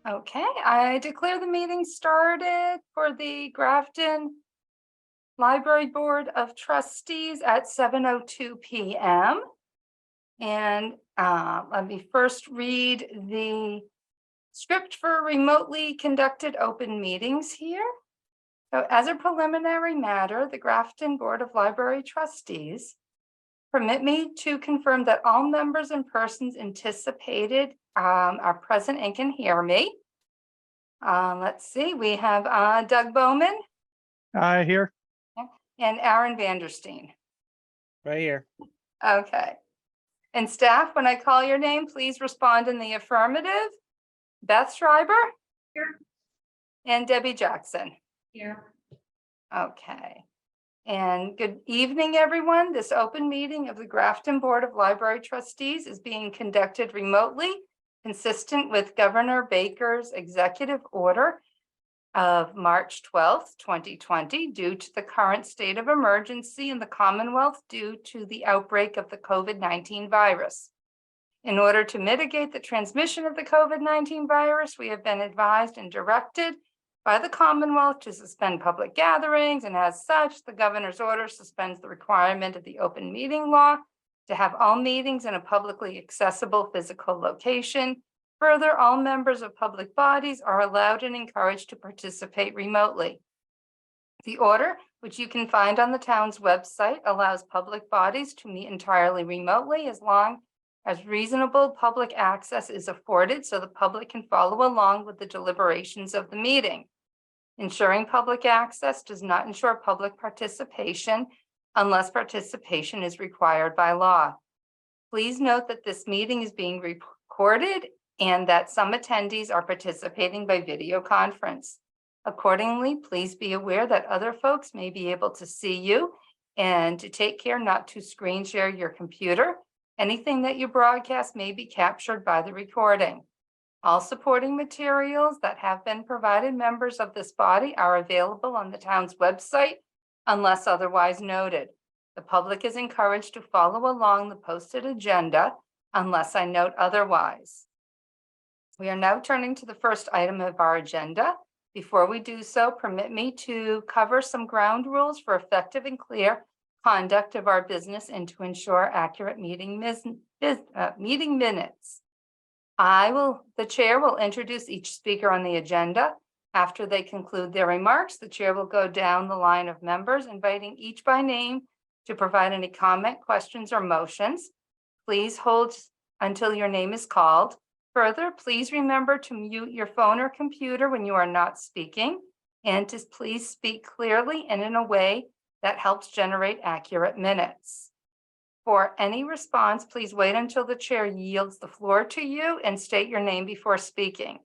Okay, I declare the meeting started for the Grafton Library Board of Trustees at 7:02 p.m. And let me first read the script for remotely conducted open meetings here. So as a preliminary matter, the Grafton Board of Library Trustees permit me to confirm that all members and persons anticipated are present and can hear me. Let's see, we have Doug Bowman Here. and Aaron Vanderstein. Right here. Okay. And staff, when I call your name, please respond in the affirmative. Beth Schreiber? Here. And Debbie Jackson? Here. Okay. And good evening, everyone. This open meeting of the Grafton Board of Library Trustees is being conducted remotely, consistent with Governor Baker's executive order of March 12th, 2020, due to the current state of emergency in the Commonwealth due to the outbreak of the COVID-19 virus. In order to mitigate the transmission of the COVID-19 virus, we have been advised and directed by the Commonwealth to suspend public gatherings, and as such, the governor's order suspends the requirement of the open meeting law to have all meetings in a publicly accessible physical location. Further, all members of public bodies are allowed and encouraged to participate remotely. The order, which you can find on the town's website, allows public bodies to meet entirely remotely as long as reasonable public access is afforded so the public can follow along with the deliberations of the meeting. Ensuring public access does not ensure public participation unless participation is required by law. Please note that this meeting is being recorded and that some attendees are participating by video conference. Accordingly, please be aware that other folks may be able to see you and to take care not to screen share your computer. Anything that you broadcast may be captured by the recording. All supporting materials that have been provided members of this body are available on the town's website unless otherwise noted. The public is encouraged to follow along the posted agenda unless I note otherwise. We are now turning to the first item of our agenda. Before we do so, permit me to cover some ground rules for effective and clear conduct of our business and to ensure accurate meeting minutes. The chair will introduce each speaker on the agenda. After they conclude their remarks, the chair will go down the line of members, inviting each by name to provide any comment, questions, or motions. Please hold until your name is called. Further, please remember to mute your phone or computer when you are not speaking, and to please speak clearly and in a way that helps generate accurate minutes. For any response, please wait until the chair yields the floor to you and state your name before speaking.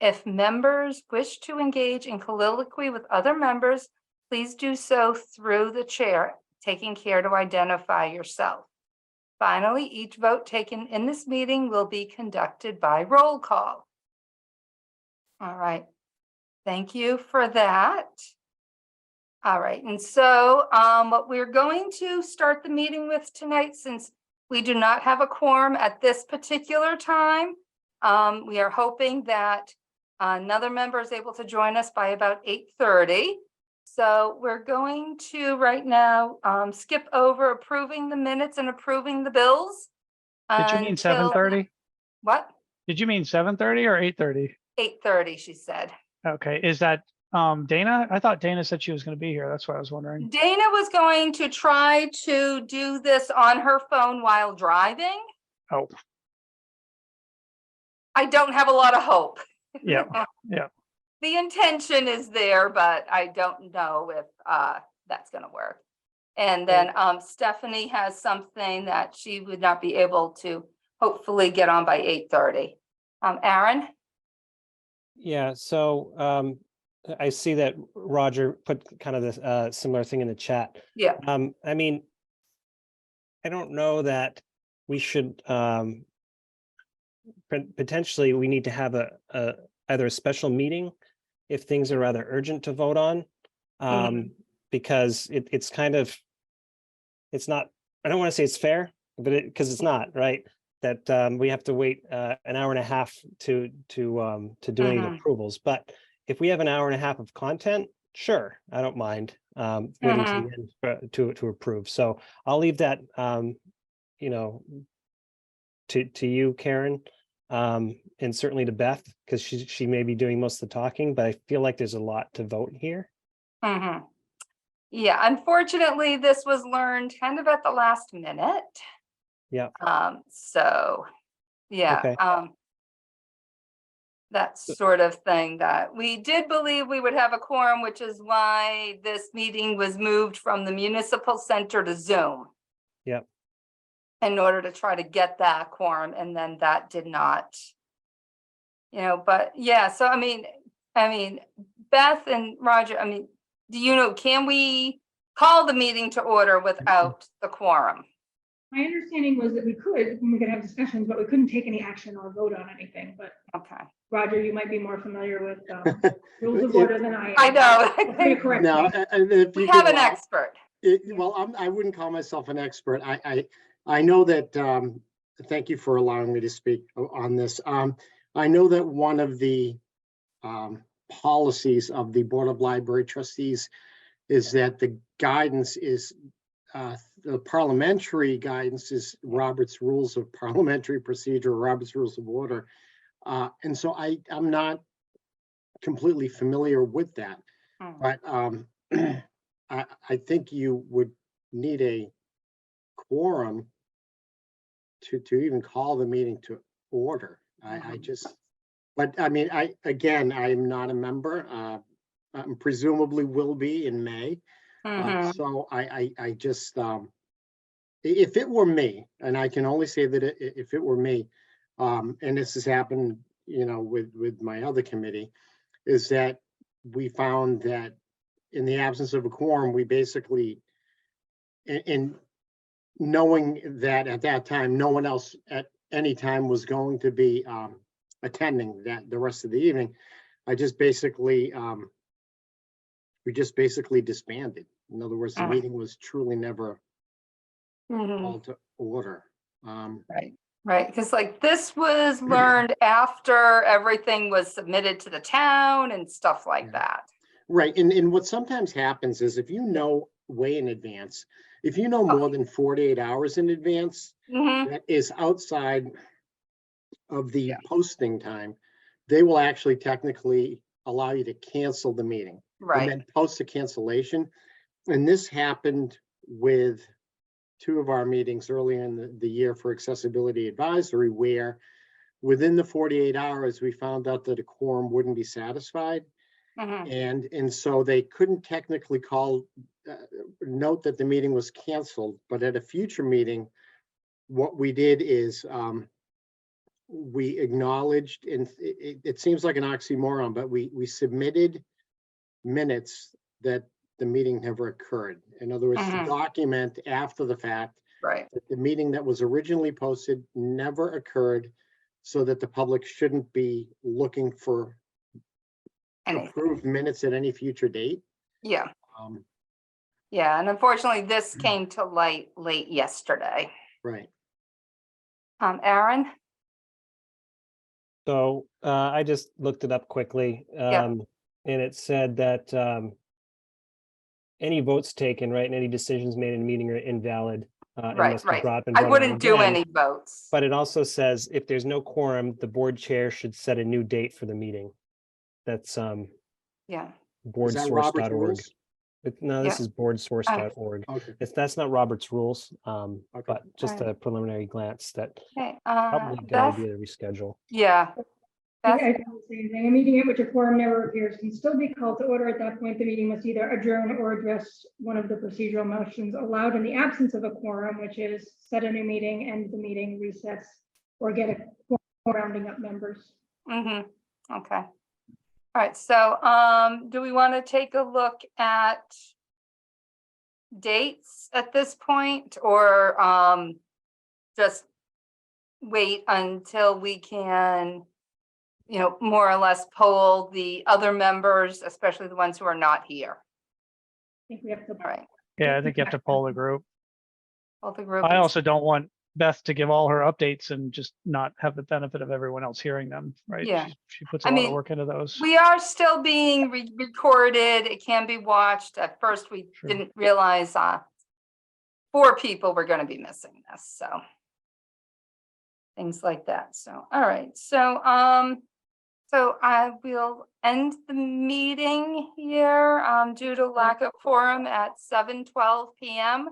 If members wish to engage in colloquy with other members, please do so through the chair, taking care to identify yourself. Finally, each vote taken in this meeting will be conducted by roll call. All right, thank you for that. All right, and so what we're going to start the meeting with tonight, since we do not have a quorum at this particular time, we are hoping that another member is able to join us by about 8:30. So we're going to right now skip over approving the minutes and approving the bills. Did you mean 7:30? What? Did you mean 7:30 or 8:30? 8:30, she said. Okay. Is that Dana? I thought Dana said she was going to be here. That's what I was wondering. Dana was going to try to do this on her phone while driving. Oh, I don't have a lot of hope. yeah. Yeah. The intention is there, but I don't know if that's going to work. And then Stephanie has something that she would not be able to hopefully get on by 8:30. Aaron? Yeah, so I see that Roger put kind of this similar thing in the chat. Yeah. I mean, I don't know that we should potentially we need to have either a special meeting if things are rather urgent to vote on, because it's kind of, it's not, I don't want to say it's fair, but because it's not, right? that we have to wait an hour and a half to do any Mhm. approvals. But if we have an hour and a half of content, sure, I don't mind waiting to the end to approve. So I'll leave that you know, to you, Karen, and certainly to Beth, because she may be doing most of the talking, but I feel like there's a lot to vote here. Mhm. Yeah, unfortunately, this was learned kind of at the last minute. Yeah. So, yeah, Okay. that sort of thing that we did believe we would have a quorum, which is why this meeting was moved from the municipal center to Zoom. Yeah. In order to try to get that quorum, and then that did not. But yeah, so I mean, Beth and Roger, do you know, can we call the meeting to order without the quorum? My understanding was that we could have discussions, but we couldn't take any action or vote on anything. But Okay. Roger, you might be more familiar with rules of If- order than I am. I know. Feel free to correct me. Now, and if We you have could an allow- expert. I wouldn't call myself an expert. I know that, thank you for allowing me to speak on this. I know that one of the policies of the Board of Library Trustees is that the guidance is, the parliamentary guidance is Robert's Rules of Parliamentary Procedure, Robert's Rules of Order. And so I'm not completely familiar with that, but I think you would need a quorum to even call the meeting to order. I just, but I mean, I'm not a member. Presumably will be in May. So I just, if it were me, and I can only say that if it were me, and this has happened, with my other committee, is that we found that in the absence of a quorum, we basically, in knowing that at that time, no one else at any time was going to be attending that the rest of the evening, we just basically disbanded. In other words, the meeting was truly never called to order. Right, because like this was learned after everything was submitted to the town and stuff like that. Right, and what sometimes happens is if you know way in advance, if you know more than 48 hours in advance, that is outside of the posting time, they will actually technically allow you to cancel the meeting. And Right. then post a cancellation. And this happened with two of our meetings early in the year for accessibility advisory, where within the 48 hours, we found out that a quorum wouldn't be satisfied. And so they couldn't technically note that the meeting was canceled, but at a future meeting, what we did is we acknowledged, and it seems like an oxymoron, but we submitted minutes that the meeting never occurred. In other words, to document after the fact that the meeting that was originally posted never occurred, so that the public shouldn't be looking for approved minutes at any future date. Yeah. Yeah, and unfortunately, this came to light late yesterday. Right. Aaron? So I just looked it up quickly, and it said that any votes taken, right, and any decisions made in a meeting are invalid. And must be brought and I voted on wouldn't do again. any votes. But it also says if there's no quorum, the board chair should set a new date for the meeting. That's Yeah. Is that Robert's boardsource.org. rules? No, this is boardsource.org. Okay. That's not Robert's rules, Okay. but just Alright. a preliminary glance that Okay, probably a good Beth? idea to reschedule. Yeah. I Beth? think the same thing. A meeting at which a quorum never appears can still be called to order. At that point, the meeting must either adjourn or address one of the procedural motions allowed in the absence of a quorum, which is set a new meeting, end the meeting, recess, or get a quorum rounding up members. Okay. All right, so do we want to take a look at dates at this point, or just wait until we can, more or less poll the other members, especially the ones who are not here? I think we have to. All right, Yeah, I think you have to poll the group. poll the group. I also don't want Beth to give all her updates and just not have the benefit of everyone else hearing them, right? Yeah. She puts I a lot of mean, work into those. We are still being recorded. It can be watched. At first, we Sure. didn't realize 4 people were going to be missing this, so things like that. So, all right. So I will end the meeting here due to lack of quorum at 7:12 p.m.